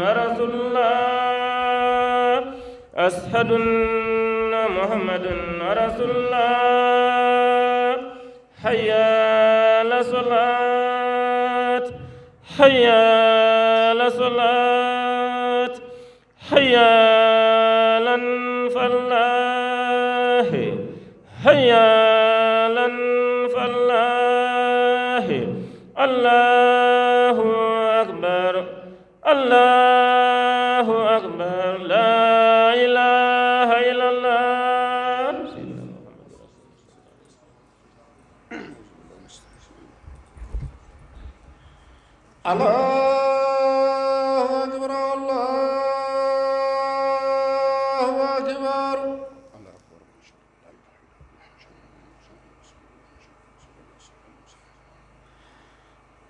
رسول الله أشهد أن محمدا رسول الله حي على الصلاة حي على الصلاة حي على الفلاح حي على الفلاح الله أكبر الله أكبر لا إله إلا الله الله أكبر الله أكبر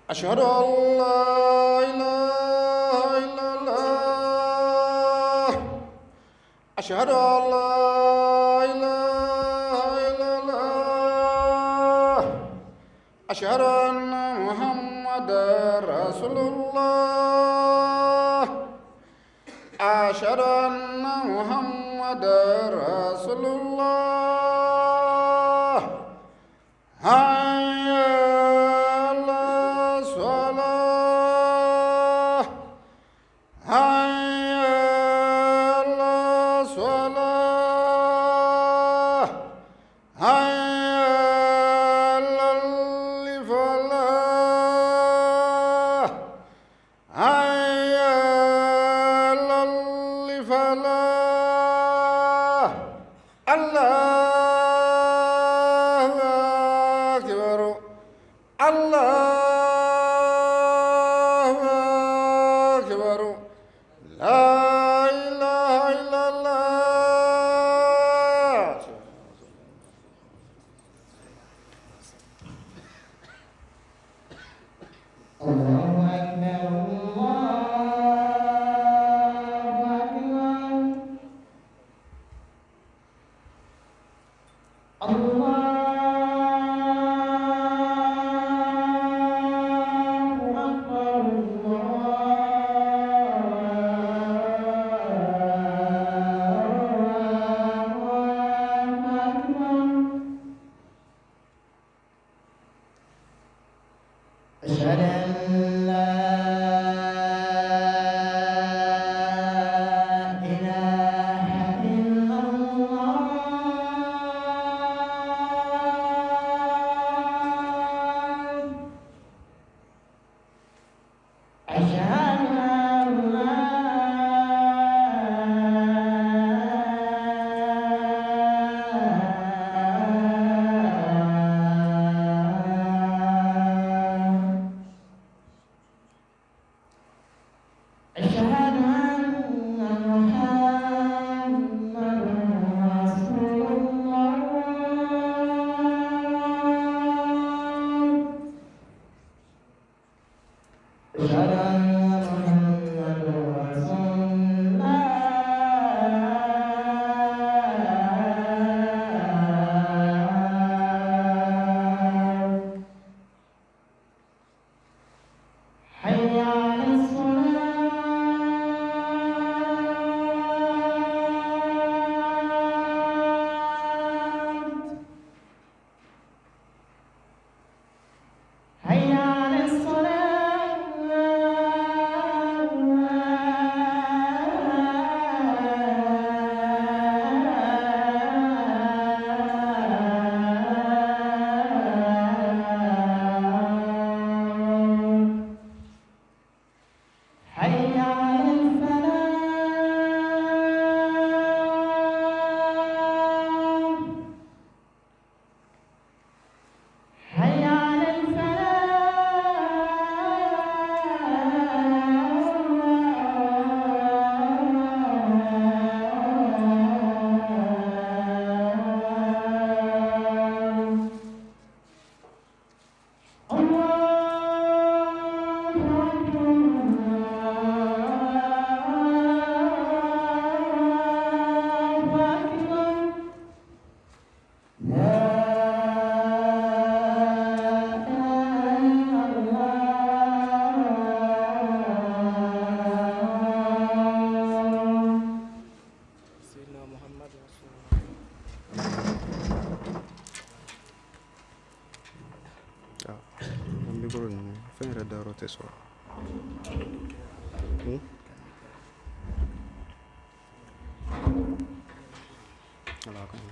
أشهد أن لا إله إلا الله أشهد أن لا إله إلا الله أشهد أن محمدا رسول الله أشهد أن محمدا رسول الله حي على الصلاة حي على الصلاة حي على الفلاح حي على الفلاح الله أكبر الله أكبر لا إله إلا الله الله أكبر أشهد أن لا إله إلا الله أشهد أن لا أشهد أن محمدًا رسول الله أشهد أن محمدًا رسول الله حي على الصلاة حي على الصلاة fɛn yɛrɛ dayɔrɔ tɛ sɔrɔ. Ala ka ɲi.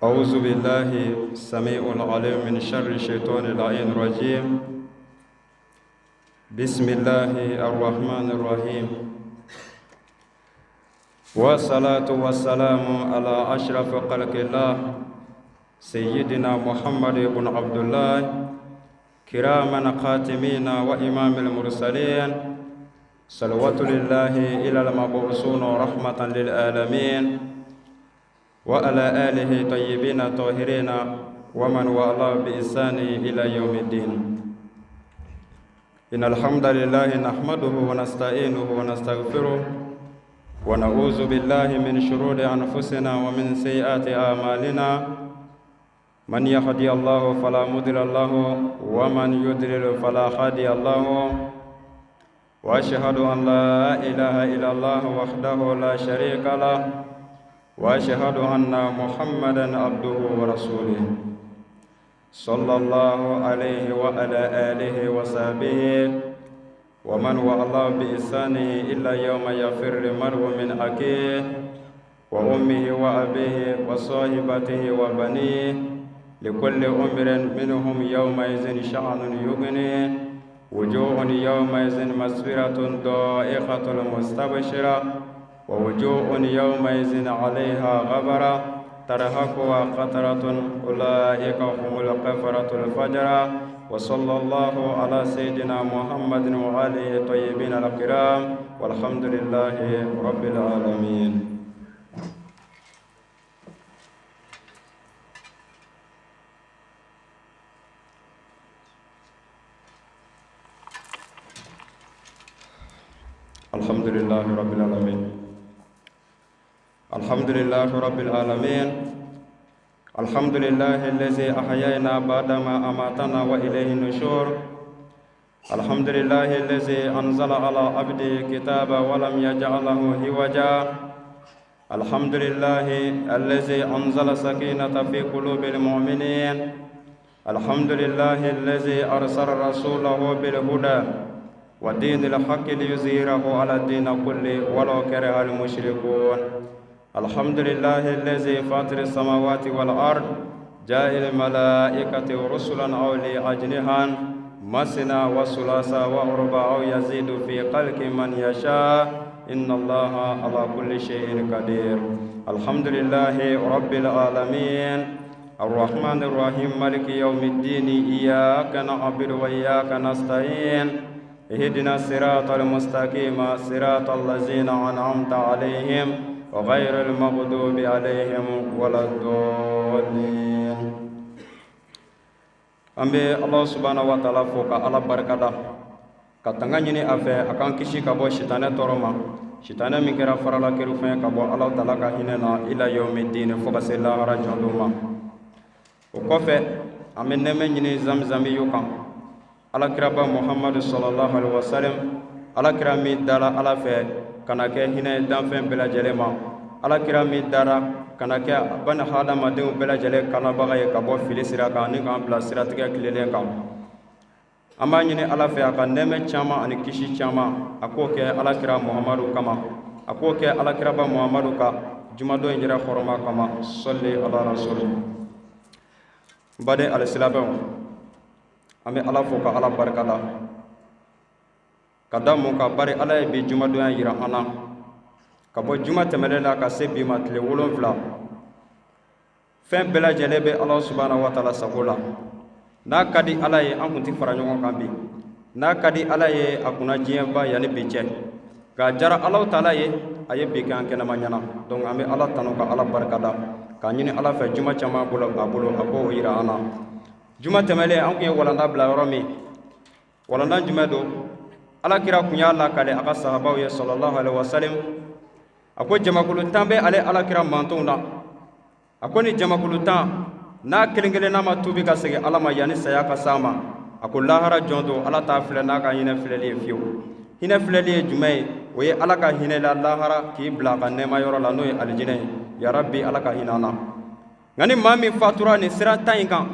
أعوذ بالله السميع العليم من شر الشيطان اللعين الرجيم. بسم الله الرحمن الرحيم. والصلاة والسلام على أشرف خلق الله سيدنا محمد بن عبد الله كراما خاتمين وإمام المرسلين صلوات الله إلى المبعوثون رحمة للعالمين وعلى آله طيبين طاهرين ومن والاه بإحسان إلى يوم الدين. إن الحمد لله نحمده ونستعينه ونستغفره ونعوذ بالله من شرور أنفسنا ومن سيئات أعمالنا. من يهدي الله فلا مضل له ومن يضلل فلا هادي له. وأشهد أن لا إله إلا الله وحده لا شريك له وأشهد أن محمدا عبده ورسوله صلى الله عليه وعلى آله وصحبه ومن والاه بإحسانه إلا يوم يفر المرء من أخيه وأمه وأبيه وصاحبته وبنيه لكل أمر منهم يومئذ شأن يغنيه وجوه يومئذ مسفرة ضائقة مستبشرة ووجوه يومئذ عليها غبرة ترهقها قترة أولئك هم الكفرة الفجرة. وصلى الله على سيدنا محمد وآله الطيبين الكرام والحمد لله رب العالمين. الحمد لله رب العالمين. الحمد لله رب العالمين. الحمد لله الذي أحيانا بعدما أماتنا وإليه النشور. الحمد لله الذي أنزل على عبده كتابا ولم يجعله عوجا. الحمد لله الذي أنزل سكينة في قلوب المؤمنين. الحمد لله الذي أرسل رسوله بالهدى ودين الحق ليظهره على الدين كله ولو كره المشركون. الحمد لله الذي فاطر السماوات والأرض جاء الملائكة رسلا أولي أجنحة مثنى وثلاث ورباع يزيد في خلق من يشاء إن الله على كل شيء قدير. الحمد لله رب العالمين الرحمن الرحيم مالك يوم الدين إياك نعبد وإياك نستعين اهدنا الصراط المستقيم صراط الذين أنعمت عليهم وغير المغضوب عليهم ولا الضالين. Ambe Allah subhanahu wa ta'ala fo ka ala barkada ka tanga ɲini a fɛ a kan kisi ka bɔ sitanɛ tɔɔrɔ ma sitanɛ min kɛra farala kɛru fɛn ka bɔ Allah ta'ala ka hinɛ na ila yawmiddin fo ka se lahara jɔndon ma. O kɔfɛ an bɛ nɛmɛ ɲini zamzamiyu kan alakiraba Muhammadu sallallahu alaihi wasallam alakira min dala ala fɛ kana kɛ hinɛ danfɛn bɛɛ lajɛlen ma. Alakira min dara kana kɛ bani hadamadenw bɛɛ lajɛlen kanabaga ye ka bɔ fili sira kan ni k'an bila siratigɛ tilelen kan. An b'a ɲini ala fɛ a ka nɛɛmɛ caman ani kisi caman a k'o kɛ alakira Muhammadu kama a k'o kɛ alakiraba Muhammadu ka jumadon in yɛrɛ hɔrɔma kama sɔli ala rasul. Baden alisilamɛw an bɛ ala fo ka ala barikada ka da mun ka bari ala ye bi jumadonya yira an na ka bɔ juma tɛmɛnen la ka se bi ma tile 7 fɛn bɛɛ lajɛlen bɛ ala subhanahu wa ta'ala sago la. N'a ka di ala ye an kun ti fara ɲɔgɔn kan bi n'a ka di ala ye a kunna diɲɛ ba yanni bi cɛ k'a jara ala ta'ala ye a ye bi kɛ an kɛnɛma ɲɛna. Donc an bɛ ala tanu ka ala barikada k'a ɲini ala fɛ juma caman bolo a k'o yira an na. Juma tɛmɛlen an kun ye walanda bila yɔrɔ min walanda jumɛn don alakira kun y'a lakale a ka sahabaw ye sallallahu alaihi wasallam a ko jamakulu 10 bɛ ale alakira mantonw na a ko ni jamakulu 10 n'a kelen kelenna ma tuubi ka segin ala ma yanni saya ka s'a ma a ko lahara jɔn don ala t'a filɛ n'a ka hinɛ filɛli ye fiyewu. Hinɛ filɛli ye jumɛn ye o ye ala ka hinɛ la lahara k'i bila ka nɛɛma yɔrɔ la n'o ye alijinɛ ye ya rabbi ala ka hinɛ an na nka ni maa min fatura nin sira tan in kan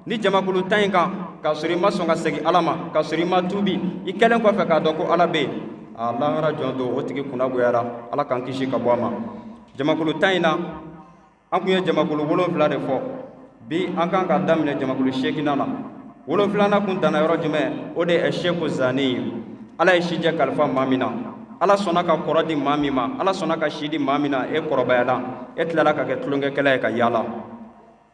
ni jamakulu tan in kan k'a sɔrɔ i ma sɔn ka segin ala ma k'a sɔrɔ i ma tuubi i kɛlen kɔfɛ k'a dɔn ko ala bɛ yen a lahara jɔn don o tigi kunna goyara ala k'an kisi ka bɔ a ma jamakulu tan in na an kun ye jamakulu 7 de fɔ bi an kan ka daminɛ jamakulu 8 na 7 kun danna yɔrɔ jumɛn o de ye sheku zani ye ala ye sijɛ kalifa maa min na ala sɔnna ka kɔrɔ di maa min ma ala sɔnna ka si di maa min na e kɔrɔbayala e tilala ka kɛ tulonkɛkɛla ye ka yaala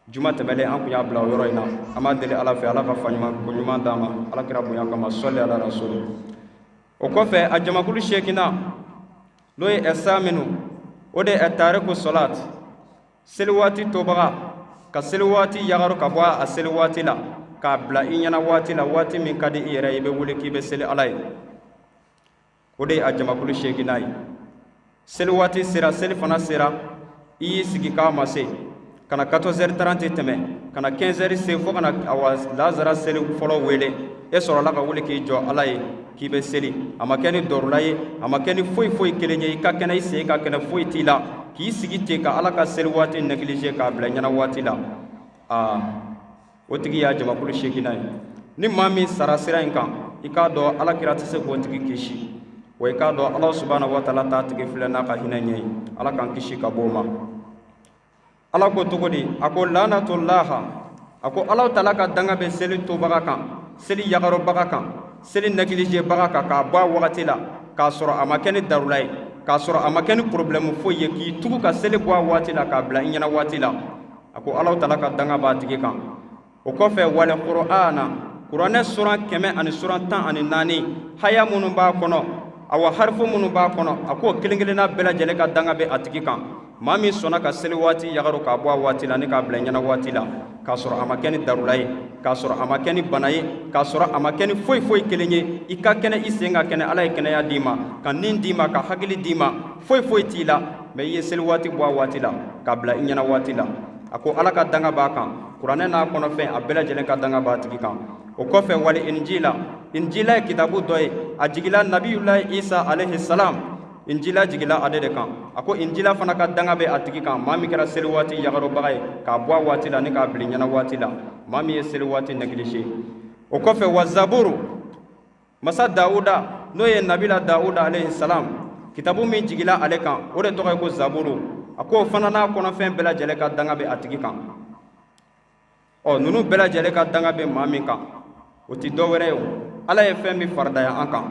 juma tɛmɛlen an kun y'a bila o yɔrɔ in na an b'a deli ala fɛ ala ka ko ɲuman d'an ma ala kira bonya kama sɔli ala rasuli o kɔfɛ a jamakulu 8 n'o ye ɛsaminu o de ye tariku salat seli waati tobaga ka seli waati yagaru ka bɔ a seli waati la k'a bila i ɲɛna waati la waati min ka di i yɛrɛ i bɛ wuli k'i bɛ seli ala ye o de ye a jamakulu 8 ye seli waati sera seli fana sera i y'i sigi k'a ma se kana 14h30 tɛmɛ kana 15h se fo kana lazara seli fɔlɔ wele e sɔrɔla ka wuli k'i jɔ ala ye k'i bɛ seli a ma kɛ ni dɔrɔla ye a ma kɛ ni foyi kelen ye i ka kɛnɛ i sen ka kɛnɛ foyi t'i la k'i sigi ten ka ala ka seli waati négligé k'a bila ɲɛna waati la o tigi y'a jamakulu 8 ye ni maa min sara sira in kan i k'a dɔn ala kira tɛ se k'o tigi kisi wa i k'a dɔn ala subhanahu wa ta'ala t'a tigi filɛ n'a ka hinɛ ɲɛ ye ala k'an kisi ka bɔ o ma ala ko togo di a ko lanatullaha a ko ala ta'ala ka danga bɛ seli tobaga kan seli yagarobaga kan seli négligé baga kan k'a bɔ a wagati la k'a sɔrɔ a ma kɛ ni darula ye k'a sɔrɔ a ma kɛ ni problème foyi ye k'i tugu ka seli bɔ a waati la k'a bila i ɲɛna waati la a ko ala ta'ala ka danga b'a tigi kan o kɔfɛ wal qur'ana kuranɛ sura 100 ani sura 14 haya minnu b'a kɔnɔ awa harfu minnu b'a kɔnɔ a ko kelen kelenna bɛɛ lajɛlen ka danga bɛ a tigi kan maa min sɔnna ka seli waati yagaru k'a bɔ a waati la ni k'a bila ɲɛna waati la k'a sɔrɔ a ma kɛ ni darula ye k'a sɔrɔ a ma kɛ ni bana ye k'a sɔrɔ a ma kɛ ni foyi kelen ye i ka kɛnɛ i sen ka kɛnɛ ala ye kɛnɛya d'i ma ka nin d'i ma ka hakili d'i ma foyi t'i la mais i ye seli waati bɔ a waati la k'a bila i ɲɛna waati la a ko ala ka danga b'a kan kuranɛ n'a kɔnɔfɛn a bɛɛ lajɛlen ka danga b'a tigi kan o kɔfɛ wali injila ye kitabu dɔ ye a jigila nabiyulahi isa alayhi salam injila jigila ale de kan a ko injila fana ka danga bɛ a tigi kan maa min kɛra seli waati yagarobaga ye k'a bɔ a waati la ni k'a bila ɲɛna waati la maa min ye seli waati négligé o kɔfɛ wa zaburu masa dawuda n'o ye nabila dawuda alayhi salam kitabu min jigila ale kan o de tɔgɔ ye ko zaburu a ko fana n'a kɔnɔfɛn bɛɛ lajɛlen ka danga bɛ a tigi kan ninnu bɛɛ lajɛlen ka danga bɛ maa min kan o ti dɔ wɛrɛ ye ala ye fɛn min faridaya an kan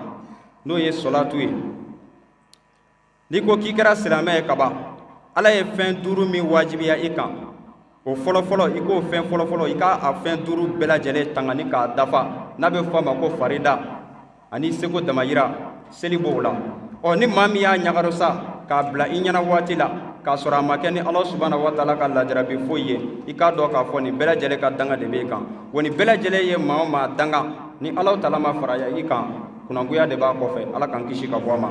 n'o ye solatu ye n'i ko k'i kɛra silamɛ ye kaban ala ye fɛn 5 min wajibiya i kan o fɔlɔfɔlɔ i k'o fɛn fɔlɔfɔlɔ i k'a fɛn 5 bɛɛ lajɛlen tangani k'a dafa n'a bɛ fɔ a ma ko farida ani seko damayira seli b'o la ni maa min y'a ɲagaro sa k'a bila i ɲɛna waati la k'a sɔrɔ a ma kɛ ni ala subhanahu wa ta'ala ka lajarabi foyi ye i k'a dɔn k'a fɔ nin bɛɛ lajɛlen ka danga de b'e kan wa nin bɛɛ lajɛlen ye maa o maa danga ni ala ta'ala ma faraya i kan kunangoya de b'a kɔfɛ ala k'an kisi ka bɔ a ma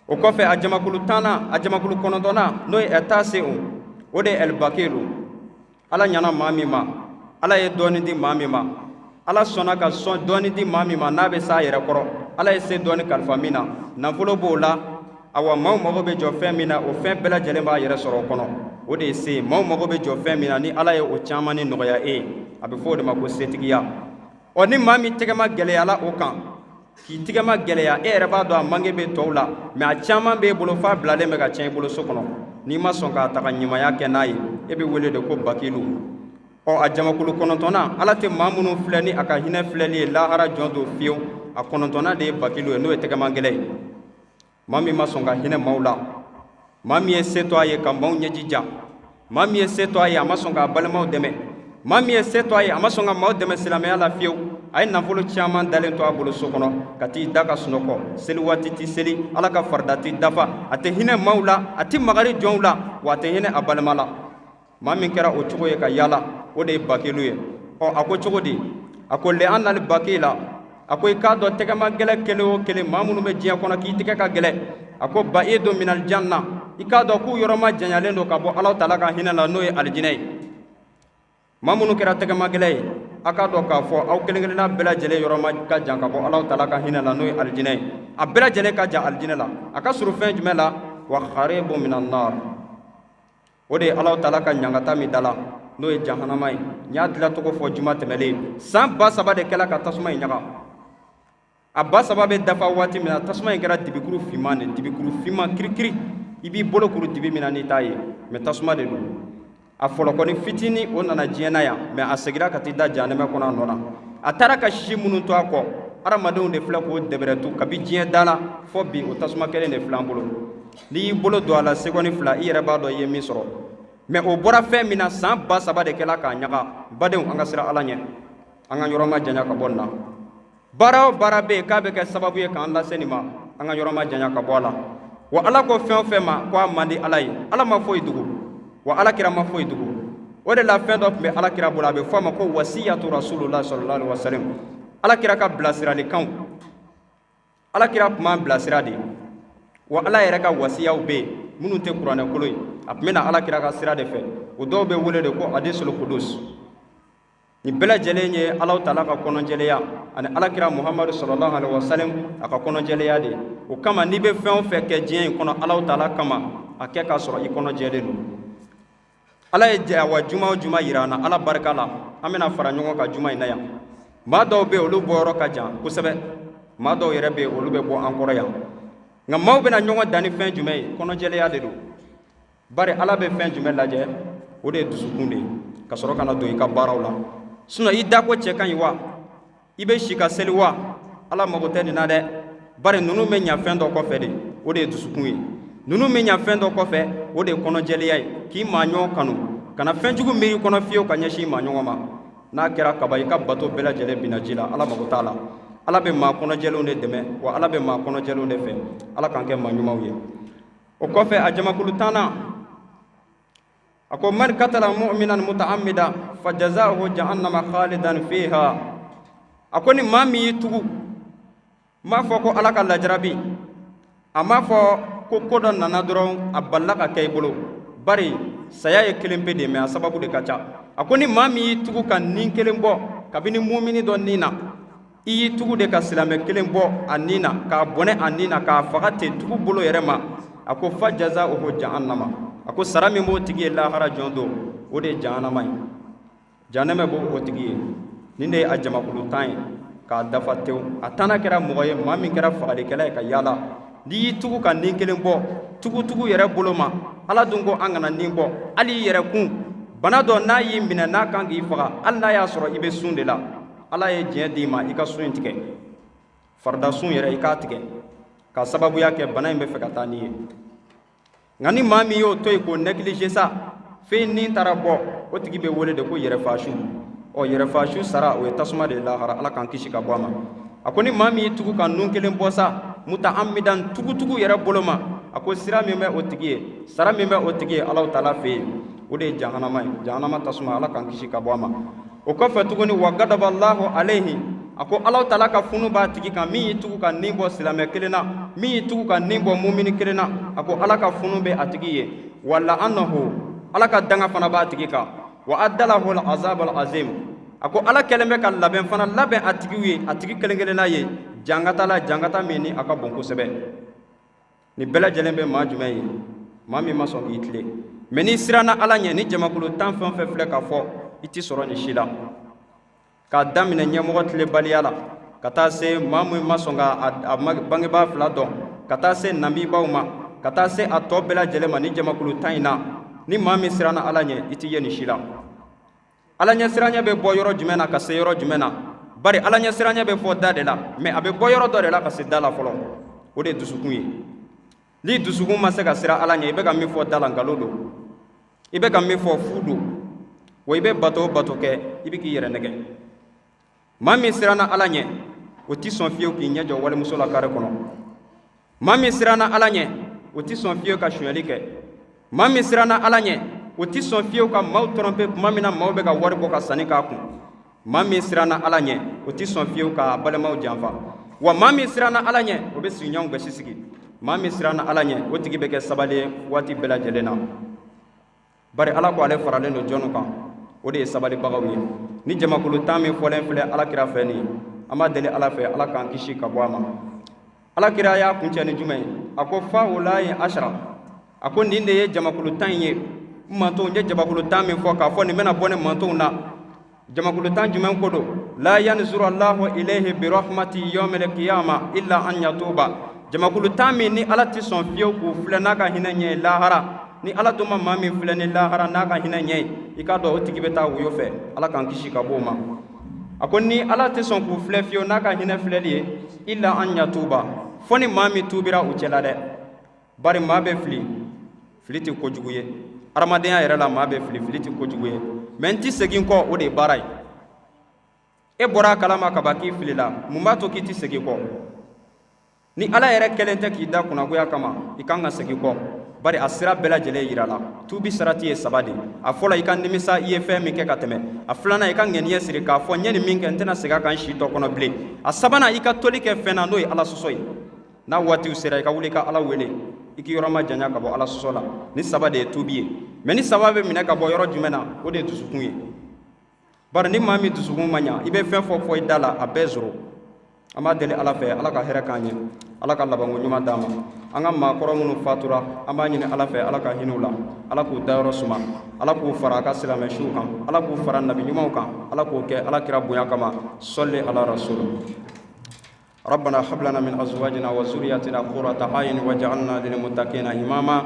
o kɔfɛ a jamakulu 10 a jamakulu 9 n'o ye ɛtasi'u o de ye ɛlbakilu ala ɲana maa min ma ala ye dɔɔni di maa min ma ala sɔnna ka dɔɔni di maa min ma n'a bɛ s'a yɛrɛ kɔrɔ ala ye se dɔɔni kalifa min na nafolo b'o la awa maaw mago bɛ jɔ fɛn min na o fɛn bɛɛ lajɛlen b'a yɛrɛ sɔrɔ o kɔnɔ o de ye se maaw mago bɛ jɔ fɛn min na ni ala ye o caman ni nɔgɔya e ye a bɛ fɔ o de ma ko setigiya ni maa min tɛgɛ ma gɛlɛyala o kan k'i tɛgɛ ma gɛlɛya e yɛrɛ b'a dɔn a mange bɛ tɔw la mais a caman b'e bolo f'a bilalen bɛ ka tiɲɛ i bolo so kɔnɔ n'i ma sɔn k'a ta ka ɲumanya kɛ n'a ye e bɛ wele de ko bakilu a jamakulu 9 ala tɛ maa minnu filɛ ni a ka hinɛ filɛli ye lahara jɔn don fiyewu a 9 de ye bakilu ye n'o ye tɛgɛma gɛlɛ ye maa min ma sɔn ka hinɛ maaw la maa min ye se to a ye ka maaw ɲɛjija maa min ye se to a ye a ma sɔn k'a balimaw dɛmɛ maa min ye se to a ye a ma sɔn ka maaw dɛmɛ silamɛya la fiyewu a ye nafolo caman dalen to a bolo so kɔnɔ ka t'i da ka sunɔgɔ seli waati tɛ seli ala ka farida tɛ dafa a tɛ hinɛ maaw la a tɛ magari jɔnw la wa a tɛ hinɛ a balima la maa min kɛra o cogo ye ka yaala o de ye bakilu ye a ko cogo di a ko le an nali bakila a ko i k'a dɔn tɛgɛma gɛlɛ kelen o kelen maa minnu bɛ diɲɛ kɔnɔ k'i tɛgɛ ka gɛlɛ a ko ba e don minal janna i k'a dɔn k'u yɔrɔ ma janyalen don ka bɔ ala ta'ala ka hinɛ la n'o ye alijinɛ ye maa minnu kɛra tɛgɛma gɛlɛ ye aka do ka fo aw kelengelena bela jele yoroma ka jan ka bo Allah taala ka hinala no aljina a bela jele ka jan aljina la aka suru fen jumela wa kharibu minan nar ode Allah taala ka nyangata mi dala no e jahannama nya dila to ko fo juma temele san ba saba de kala ka tasuma nyaga abba saba be dafa wati mina tasuma ngara dibikuru fimane dibikuru fima kirikiri ibi bolo kuru dibi mina ni taye me tasuma de do a folo ko ni fitini o nana jena ya me asegira ka tida janema ko na nona atara ka shi munun to ako aramadenw de fila ko deberetu kabi jiɲɛ dala fo bi o tasuma kelen de filan bolo n'i y'i bolo don a la segɔni fila i yɛrɛ b'a dɔn i ye min sɔrɔ mais o bɔra fɛn min na san ba saba de kɛla k'a ɲaga badenw an ka sira ala ɲɛ an ka yɔrɔ ma janya ka bɔ nin na baara o baara bɛ yen k'a bɛ kɛ sababu ye k'an lase nin ma an ka yɔrɔ ma janya ka bɔ a la wa ala ko fɛn o fɛn ma ko a man di ala ye ala ma foyi dogo wa alakira ma foyi dogo o de la fɛn dɔ tun bɛ alakira bolo a bɛ fɔ a ma ko wasiyatu rasulullah sallallahu alaihi wasallam alakira ka bilasiralikanw alakira tun b'an bilasira de wa ala yɛrɛ ka wasiyaw bɛ yen minnu tɛ kuranɛ kolo ye a tun bɛ na alakira ka sira de fɛ o dɔw bɛ wele de ko hadisul qudus ni bɛɛ lajɛlen ye Alahu Taala ka kɔnɔjɛlenya ani alakira Muhammadu sallallahu alaihi wasallam a ka kɔnɔjɛlenya de o kama n'i bɛ fɛn o fɛn kɛ diɲɛ in kɔnɔ Alahu Taala kama a kɛ k'a sɔrɔ i kɔnɔjɛlen don ala ye wa juma o juma yira an na ala barika la an bɛna fara ɲɔgɔn kan juma in na yan maa dɔw bɛ yen olu bɔyɔrɔ ka jan kosɛbɛ maa dɔw yɛrɛ bɛ yen olu bɛ bɔ an kɔrɔ yan nka maaw bɛna ɲɔgɔn dan ni fɛn jumɛn ye kɔnɔjɛlenya de don bari ala bɛ fɛn jumɛn lajɛ o de ye dusukun de ye ka sɔrɔ ka na don i ka baaraw la sinon i dako cɛ ka ɲi wa i bɛ si ka seli wa ala mago tɛ nin na dɛ bari ninnu bɛ ɲa fɛn dɔ kɔfɛ de o de ye dusukun ye ninnu bɛ ɲa fɛn dɔ kɔfɛ o de ye kɔnɔjɛlenya ye k'i maa ɲɔgɔn kanu kana fɛnjugu miiri kɔnɔ fiyewu ka ɲɛsin maa ɲɔgɔn ma n'a kɛra kaba i ka bato bɛɛ lajɛlen bina ji la ala mago t'a la ala bɛ maa kɔnɔjɛlenw de dɛmɛ wa ala bɛ maa kɔnɔjɛlenw de fɛ ala k'an kɛ maa ɲumanw ye o kɔfɛ a jamakulu 10nan a ko man katala mu'minan muta'ammida fa jazaohu jahannama khalidan fiha a ko ni maa min y'i tugu m'a fɔ ko ala ka lajarabi a m'a fɔ ko ko dɔ nana dɔrɔn a balila ka kɛ i bolo bari saya ye kelen pe de mɛ a sababu de ka ca a ko ni maa min y'i tugu ka nin kelen bɔ kabini mumini dɔ nin na i y'i tugu de ka silamɛ kelen bɔ a nin na k'a bɔnɛ a nin na k'a faga ten tugu bolo yɛrɛ ma a ko fa jazaohu jahannama a ko sara min b'o tigi ye lahara jɔn don o de ye jahannama ye jahannama b'o o tigi ye nin de ye a jamakulu 10 ye k'a dafa tewu a 10nan kɛra mɔgɔ ye maa min kɛra fagalikɛla ye ka yaala n'i y'i tugu ka nin kelen bɔ tugu yɛrɛ bolo ma ala dun ko an kana nin bɔ hali i yɛrɛ kun bana dɔ n'a y'i minɛ n'a kan k'i faga hali n'a y'a sɔrɔ i bɛ sun de la ala ye diɲɛ d'i ma i ka sun in tigɛ farida sun yɛrɛ i k'a tigɛ ka sababuya kɛ bana in bɛ fɛ ka taa n'i ye nka ni maa min y'o to yen k'o négligé sa fɛn nin taara bɔ o tigi bɛ wele de ko yɛrɛfaasu ɔ yɛrɛfaasu sara o ye tasuma de ye lahara ala k'an kisi ka bɔ a ma a ko ni maa min y'i tugu ka nun kelen bɔ sa muta'ammidan tugu yɛrɛ bolo ma a ko sira min bɛ o tigi ye sara min bɛ o tigi ye Alahu Taala fɛ yen o de ye jahannama ye jahannama tasuma ala k'an kisi ka bɔ a ma o kɔfɛ tuguni wa gadaballahu alayhi a ko Alahu Taala ka funu b'a tigi kan min y'i tugu ka nin bɔ silamɛ kelen na min y'i tugu ka nin bɔ mumini kelen na a ko ala ka funu bɛ a tigi ye wala annahu ala ka danga fana b'a tigi kan wa addalahu al-azab al-azim a ko ala kɛlen bɛ ka labɛn fana labɛn a tigiw ye a tigi kelen-kelenna ye jangata la jangata min ni a ka bon kosɛbɛ ni bɛɛ lajɛlen bɛ maa jumɛn ye maa min ma sɔn k'i tile mais ni siranna ala ɲɛ ni jamakulu 10 fɛn fɛn filɛ ka fɔ i ti sɔrɔ nin si la k'a daminɛ ɲɛmɔgɔ tilebaliya la ka taa se maa min ma sɔn ka a bangebaa fila dɔn ka taa se nabibaw ma ka taa se a tɔ bɛɛ lajɛlen ma ni jamakulu 10 in na ni maa min siranna ala ɲɛ i ti ye nin si la ala ɲɛ siranya bɛ bɔ yɔrɔ jumɛn na ka se yɔrɔ jumɛn na bari ala ɲɛ siranya bɛ fɔ da de la mais a bɛ bɔ yɔrɔ dɔ de la ka se da la fɔlɔ o de ye dusukun ye ni dusukun ma se ka sira ala ɲɛ i bɛ ka min fɔ da la nkalon don i bɛ ka min fɔ fu don wa i bɛ bato o bato kɛ i bɛ k'i yɛrɛ nɛgɛ maa min siranna ala ɲɛ o ti sɔn fiyewu k'i ɲɛ jɔ walimuso la kare kɔnɔ maa min siranna ala ɲɛ o ti sɔn fiyewu ka sonyɛli kɛ maa min siranna ala ɲɛ o ti sɔn fiyewu ka maaw tromper tuma min na maaw bɛ ka wari bɔ ka sanni k'a kun maa min siranna ala ɲɛ o ti sɔn fiyewu ka balimaw janfa wa maa min siranna ala ɲɛ o bɛ sigiɲɔgɔnw gasi sigi maa min siranna ala ɲɛ o tigi bɛ kɛ sabali ye waati bɛɛ lajɛlen na bari ala ko ale faralen don jɔnw kan o de ye sabalibagaw ye ni jamakulu 10 min fɔlen filɛ alakira fɛ nin an b'a deli ala fɛ ala k'an kisi ka bɔ a ma alakira y'a kuncɛ ni jumɛn ye a ko faulayi ashra a ko nin de ye jamakulu 10 ye n mantonw ye jamakulu 10 min fɔ k'a fɔ nin bɛna bɔ ne mantonw na jamakulu 10 jumɛn ko don la yanzuru allahu ilayhi birahmati yawmil qiyama illa an yatuba jamakulu 10 min ni ala ti sɔn fiyewu k'u filɛ n'a ka hinɛ ɲɛ lahara ni ala dun ma maa min filɛ ni lahara n'a ka hinɛ ɲɛ i k'a dɔn o tigi bɛ taa woyo fɛ ala k'an kisi ka bɔ o ma a ko ni ala tɛ sɔn k'u filɛ fiyewu n'a ka hinɛ filɛli ye illa an yatuba fɔ ni maa min tubira u cɛla dɛ bari maa bɛ fili fili tɛ kojugu ye adamadenya yɛrɛ la maa bɛ fili fili tɛ kojugu ye mɛ n ti segin kɔ o de ye baara ye e bɔra a kalama ka ban k'i filila mun b'a to k'i ti segin kɔ ni ala yɛrɛ kɛlen tɛ k'i da kunnagoya kama i kan ka segin kɔ bari a sira bɛɛ lajɛlen yira la tuubi sarati ye 3 de a fɔlɔ i ka nimisa i ye fɛn min kɛ ka tɛmɛ a filanan i ka ŋaniya siri k'a fɔ n ye nin min kɛ n tɛna segin a kan si tɔ kɔnɔ bilen a sabanan i ka toli kɛ fɛn na n'o ye ala sɔsɔ ye n'a waatiw sera i ka wuli ka ala wele i k'i yɔrɔ ma janya ka bɔ ala sɔsɔ la ni 3 de ye tuubi ye mɛ ni 3 bɛ minɛ ka bɔ yɔrɔ jumɛn na o de ye dusukun ye bari ni maa min dusukun ma ɲa i bɛ fɛn fɔ fɔ i da la a bɛɛ zoro an b'a deli ala fɛ ala ka hɛrɛ k'an ye ala ka labanko ɲuman d'an ma an ka maakɔrɔ minnu fatura an b'a ɲini ala fɛ ala ka hinɛw la ala k'u dayɔrɔ suma ala k'u fara a ka silamɛsiw kan ala k'u fara nabi ɲumanw kan ala k'o kɛ ala kira bonya kama sɔli ala rasul ربنا هب لنا من ازواجنا وذرياتنا قرة اعين واجعلنا للمتقين اماما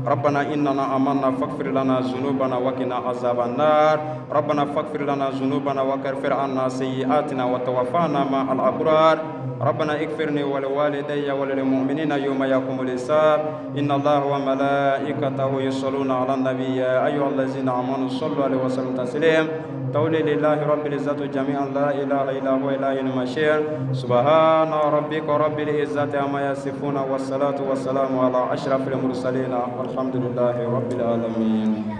ربنا اننا آمنا فاغفر لنا ذنوبنا وقنا عذاب النار ربنا فاغفر لنا ذنوبنا وكفر عنا سيئاتنا وتوفنا مع الابرار ربنا اغفرني ولوالدي وللمؤمنين يوم يقوم الحساب ان الله وملائكته يصلون على النبي يا ايها الذين امنوا صلوا عليه وسلموا تسليما تولي لله رب العزة جميعا لا إله إلا هو إله المشير سبحان ربك رب العزة عما يصفون والصلاة والسلام على أشرف المرسلين والحمد لله رب العالمين